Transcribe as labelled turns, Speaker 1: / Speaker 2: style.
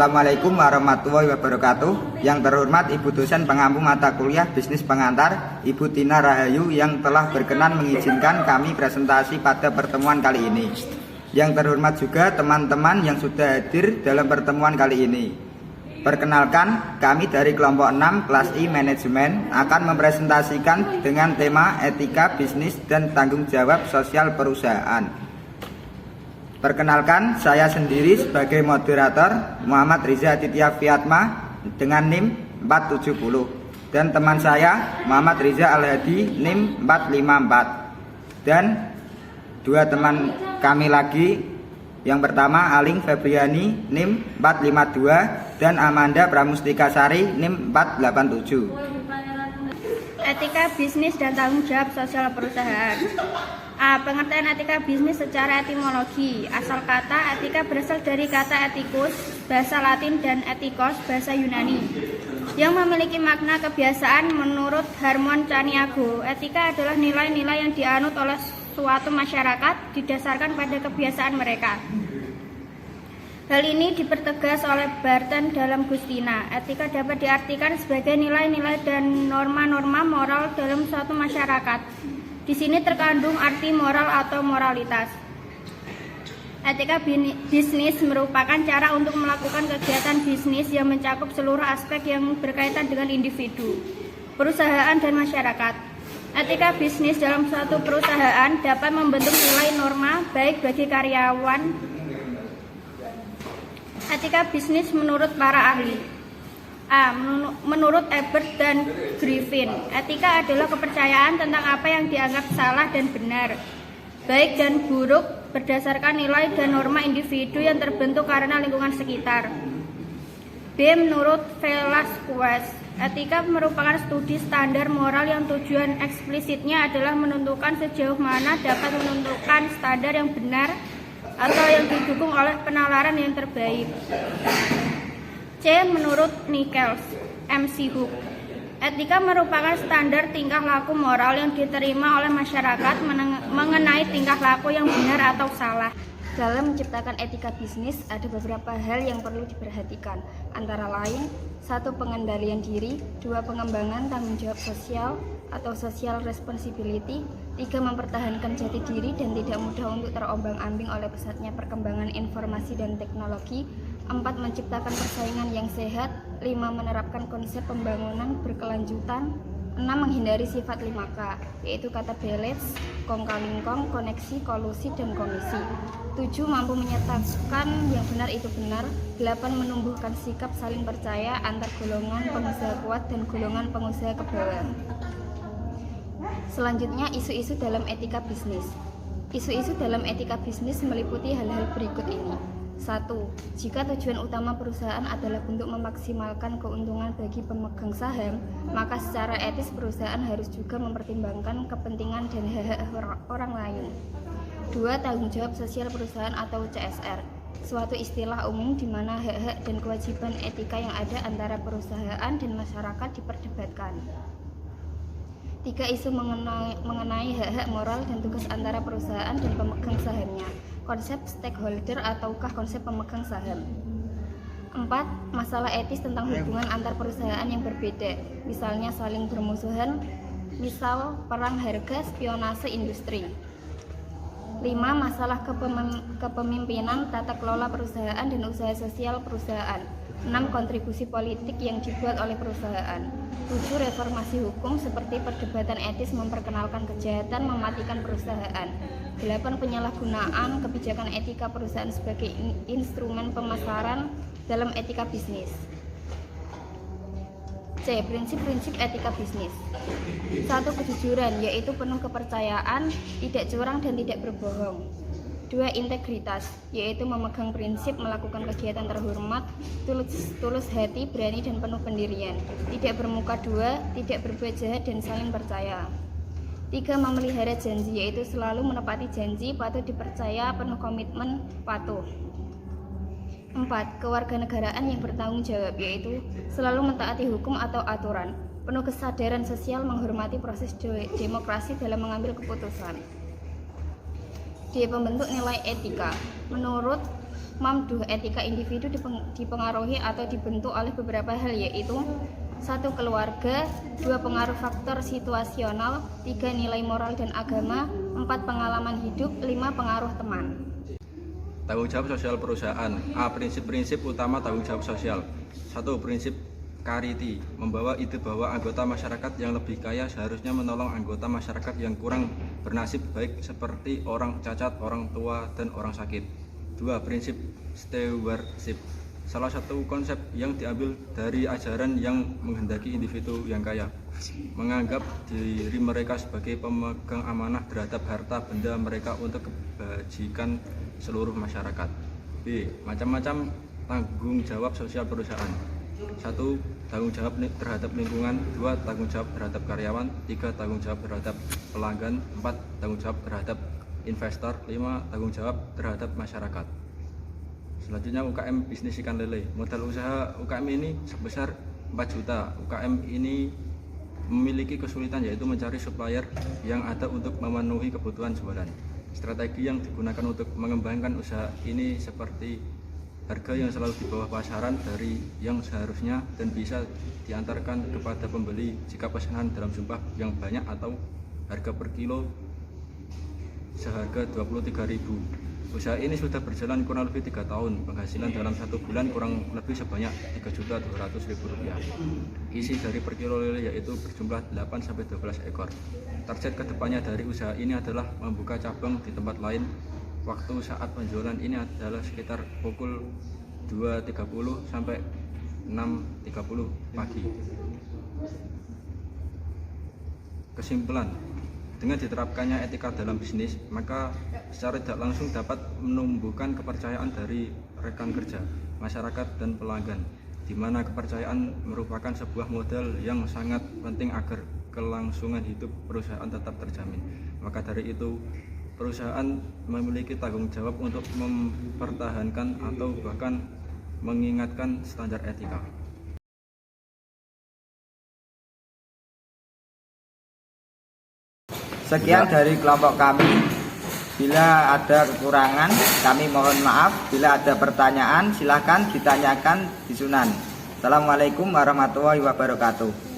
Speaker 1: Assalamualaikum warahmatullahi wabarakatuh. Yang terhormat Ibu dosen pengampu mata kuliah Bisnis Pengantar, Ibu Tina Rahayu, yang telah berkenan mengizinkan kami presentasi pada pertemuan kali ini. Yang terhormat juga teman-teman yang sudah hadir dalam pertemuan kali ini. Perkenalkan, kami dari kelompok 6 kelas I Manajemen akan mempresentasikan dengan tema etika bisnis dan tanggung jawab sosial perusahaan. Perkenalkan, saya sendiri sebagai moderator Muhammad Riza Aditya Fiatma dengan NIM 470, dan teman saya Muhammad Riza Al-Hadi NIM 454, dan dua teman kami lagi, yang pertama Aling Febriani NIM 452 dan Amanda Pramustika Sari NIM 487.
Speaker 2: Etika bisnis dan tanggung jawab sosial perusahaan. Pengertian etika bisnis secara etimologi. Asal kata etika berasal dari kata etikus, bahasa Latin, dan etikos, bahasa Yunani, yang memiliki makna kebiasaan. Menurut Harmon Caniago, etika adalah nilai-nilai yang dianut oleh suatu masyarakat didasarkan pada kebiasaan mereka. Hal ini dipertegas oleh Barton dalam Gustina. Etika dapat diartikan sebagai nilai-nilai dan norma-norma moral dalam suatu masyarakat. Di sini terkandung arti moral atau moralitas. Etika bisnis merupakan cara untuk melakukan kegiatan bisnis yang mencakup seluruh aspek yang berkaitan dengan individu, perusahaan, dan masyarakat. Etika bisnis dalam suatu perusahaan dapat membentuk nilai norma baik bagi karyawan. Etika bisnis menurut para ahli. Menurut Ebert dan Griffin, etika adalah kepercayaan tentang apa yang dianggap salah dan benar, baik dan buruk, berdasarkan nilai dan norma individu yang terbentuk karena lingkungan sekitar. B. Menurut Velasquez, etika merupakan studi standar moral yang tujuan eksplisitnya adalah menentukan sejauh mana dapat menentukan standar yang benar atau yang didukung oleh penalaran yang terbaik. C. Menurut Nichols, MC Hook, etika merupakan standar tingkah laku moral yang diterima oleh masyarakat mengenai tingkah laku yang benar atau salah. Dalam menciptakan etika bisnis, ada beberapa hal yang perlu diperhatikan, antara lain: 1. Pengendalian diri, 2. Pengembangan tanggung jawab sosial atau social responsibility, 3. Mempertahankan jati diri dan tidak mudah untuk terombang-ambing oleh pesatnya perkembangan informasi dan teknologi, 4. Menciptakan persaingan yang sehat, 5. Menerapkan konsep pembangunan berkelanjutan, 6. Menghindari sifat 5K, yaitu kata balance, kong kaling kong, koneksi, kolusi, dan komisi, 7. Mampu menyatakan yang benar itu benar, 8. Menumbuhkan sikap saling percaya antar golongan pengusaha kuat dan golongan pengusaha ke bawah. Selanjutnya, isu-isu dalam etika bisnis. Isu-isu dalam etika bisnis meliputi hal-hal berikut ini. 1. Jika tujuan utama perusahaan adalah untuk memaksimalkan keuntungan bagi pemegang saham, maka secara etis perusahaan harus juga mempertimbangkan kepentingan dan hak-hak orang lain. 2. Tanggung jawab sosial perusahaan atau CSR, suatu istilah umum di mana hak-hak dan kewajiban etika yang ada antara perusahaan dan masyarakat diperdebatkan. 3. Isu mengenai hak-hak moral dan tugas antara perusahaan dan pemegang sahamnya, konsep stakeholder ataukah konsep pemegang saham. 4. Masalah etis tentang hubungan antar perusahaan yang berbeda, misalnya saling bermusuhan, misal perang harga, spionase industri. 5. Masalah kepemimpinan, tata kelola perusahaan dan usaha sosial perusahaan. 6. Kontribusi politik yang dibuat oleh perusahaan. 7. Reformasi hukum seperti perdebatan etis memperkenalkan kejahatan mematikan perusahaan. 8. Penyalahgunaan kebijakan etika perusahaan sebagai instrumen pemasaran dalam etika bisnis. C. Prinsip-prinsip etika bisnis. 1. Kejujuran, yaitu penuh kepercayaan, tidak curang dan tidak berbohong. 2. Integritas, yaitu memegang prinsip melakukan kegiatan terhormat, tulus hati, berani dan penuh pendirian, tidak bermuka dua, tidak berbuat jahat dan saling percaya. 3. Memelihara janji, yaitu selalu menepati janji, patut dipercaya, penuh komitmen, patuh. 4. Kewarganegaraan yang bertanggung jawab, yaitu selalu mentaati hukum atau aturan, penuh kesadaran sosial, menghormati proses demokrasi dalam mengambil keputusan. D. Pembentuk nilai etika. Menurut Mamduh, etika individu dipengaruhi atau dibentuk oleh beberapa hal, yaitu 1. Keluarga, 2. Pengaruh faktor situasional, 3. Nilai moral dan agama, 4. Pengalaman hidup, 5. Pengaruh teman.
Speaker 3: Tanggung jawab sosial perusahaan. A. Prinsip-prinsip utama tanggung jawab sosial. 1. Prinsip Carity, membawa ide bahwa anggota masyarakat yang lebih kaya seharusnya menolong anggota masyarakat yang kurang bernasib baik seperti orang cacat, orang tua, dan orang sakit. 2. Prinsip stewardship, salah satu konsep yang diambil dari ajaran yang menghendaki individu yang kaya menganggap diri mereka sebagai pemegang amanah terhadap harta benda mereka untuk kebajikan seluruh masyarakat. B. Macam-macam tanggung jawab sosial perusahaan. 1. Tanggung jawab terhadap lingkungan, 2. Tanggung jawab terhadap karyawan, 3. Tanggung jawab terhadap pelanggan, 4. Tanggung jawab terhadap investor, 5. Tanggung jawab terhadap masyarakat. Selanjutnya UKM bisnis ikan lele. Modal usaha UKM ini sebesar 4 juta. UKM ini memiliki kesulitan yaitu mencari supplier yang ada untuk memenuhi kebutuhan jualan. Strategi yang digunakan untuk mengembangkan usaha ini seperti harga yang selalu di bawah pasaran dari yang seharusnya dan bisa diantarkan kepada pembeli jika pesanan dalam jumlah yang banyak, atau harga per kilo seharga 23.000. Usaha ini sudah berjalan kurang lebih 3 tahun. Penghasilan dalam 1 bulan kurang lebih sebanyak Rp3.200.000. Isi dari per kilo lele yaitu berjumlah 8-12 ekor. Target kedepannya dari usaha ini adalah membuka cabang di tempat lain. Waktu saat penjualan ini adalah sekitar pukul 2.30 sampai 6.30 pagi. Kesimpulan, dengan diterapkannya etika dalam bisnis, maka secara tidak langsung dapat menumbuhkan kepercayaan dari rekan kerja, masyarakat, dan pelanggan, di mana kepercayaan merupakan sebuah modal yang sangat penting agar kelangsungan hidup perusahaan tetap terjamin. Maka dari itu, perusahaan memiliki tanggung jawab untuk mempertahankan atau bahkan mengingatkan standar etika.
Speaker 1: Sekian dari kelompok kami. Bila ada kekurangan, kami mohon maaf. Bila ada pertanyaan, silakan ditanyakan di Sunan. Assalamualaikum warahmatullahi wabarakatuh.